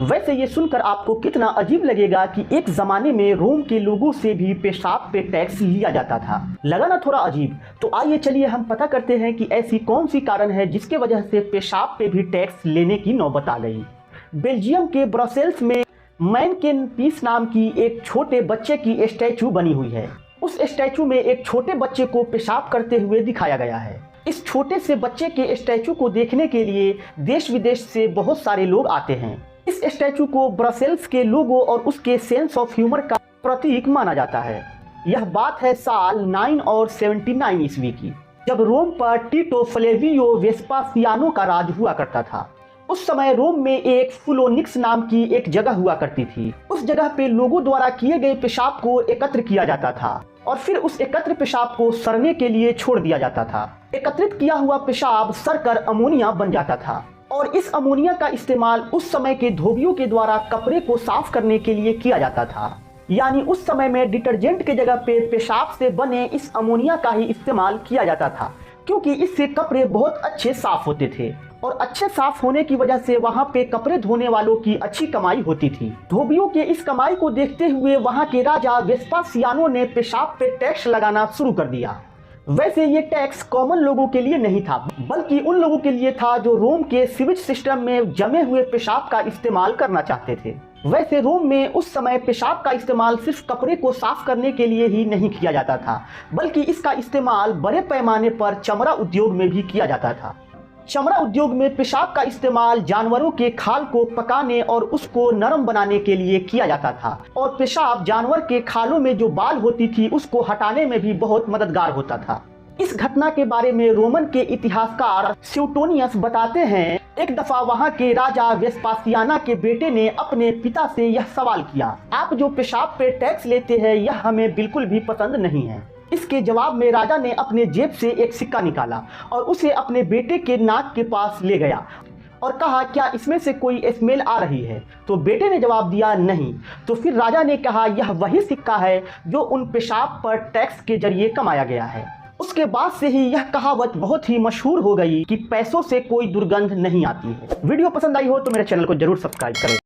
वैसे ये सुनकर आपको कितना अजीब लगेगा कि एक ज़माने में रोम के लोगों से भी पेशाब पे टैक्स लिया जाता था। लगा ना थोड़ा अजीब? तो आइए चलिए हम पता करते हैं कि ऐसी कौन सी कारण है जिसके वजह से पेशाब पे भी टैक्स लेने की नौबत आ गई। बेल्जियम के ब्रसेल्स में मैनकेन पीस नाम की एक छोटे बच्चे की स्टैचू बनी हुई है। उस स्टैचू में एक छोटे बच्चे को पेशाब करते हुए दिखाया गया है। इस छोटे से बच्चे के स्टैचू को देखने के लिए देश विदेश से बहुत सारे लोग आते हैं। इस स्टैचू को ब्रसेल्स के लोगों और उसके सेंस ऑफ ह्यूमर का प्रतीक माना जाता है। यह बात है साल 9 और 79 ईस्वी की, जब रोम पर टीटो फ्लेवियो वेस्पासियानो का राज हुआ करता था। उस समय रोम में एक फुलोनिक्स नाम की एक जगह हुआ करती थी। उस जगह पे लोगों द्वारा किए गए पेशाब को एकत्र किया जाता था और फिर उस एकत्र पेशाब को सड़ने के लिए छोड़ दिया जाता था। एकत्रित किया हुआ पेशाब सड़कर अमोनिया बन जाता था और इस अमोनिया का इस्तेमाल उस समय के धोबियों के द्वारा कपड़े को साफ करने के लिए किया जाता था। यानी उस समय में डिटर्जेंट के जगह पे पेशाब से बने इस अमोनिया का ही इस्तेमाल किया जाता था, क्योंकि इससे कपड़े बहुत अच्छे साफ होते थे और अच्छे साफ होने की वजह से वहां पे कपड़े धोने वालों की अच्छी कमाई होती थी। धोबियों के इस कमाई को देखते हुए वहां के राजा वेस्पासियानो ने पेशाब पे टैक्स लगाना शुरू कर दिया। वैसे ये टैक्स कॉमन लोगों के लिए नहीं था, बल्कि उन लोगों के लिए था जो रोम के सीवेज सिस्टम में जमे हुए पेशाब का इस्तेमाल करना चाहते थे। वैसे रोम में उस समय पेशाब का इस्तेमाल सिर्फ कपड़े को साफ करने के लिए ही नहीं किया जाता था, बल्कि इसका इस्तेमाल बड़े पैमाने पर चमड़ा उद्योग में भी किया जाता था। चमड़ा उद्योग में पेशाब का इस्तेमाल जानवरों के खाल को पकाने और उसको नरम बनाने के लिए किया जाता था और पेशाब जानवर के खालों में जो बाल होती थी उसको हटाने में भी बहुत मददगार होता था। इस घटना के बारे में रोमन के इतिहासकार स्यूटोनियस बताते हैं, एक दफा वहां के राजा वेस्पासियाना के बेटे ने अपने पिता से यह सवाल किया, आप जो पेशाब पे टैक्स लेते हैं यह हमें बिल्कुल भी पसंद नहीं है। इसके जवाब में राजा ने अपने जेब से एक सिक्का निकाला और उसे अपने बेटे के नाक के पास ले गया और कहा, क्या इसमें से कोई स्मेल आ रही है? तो बेटे ने जवाब दिया, नहीं। तो फिर राजा ने कहा, यह वही सिक्का है जो उन पेशाब पर टैक्स के जरिए कमाया गया है। उसके बाद से ही यह कहावत बहुत ही मशहूर हो गई कि पैसों से कोई दुर्गंध नहीं आती है। वीडियो पसंद आई हो तो मेरे चैनल को जरूर सब्सक्राइब करें।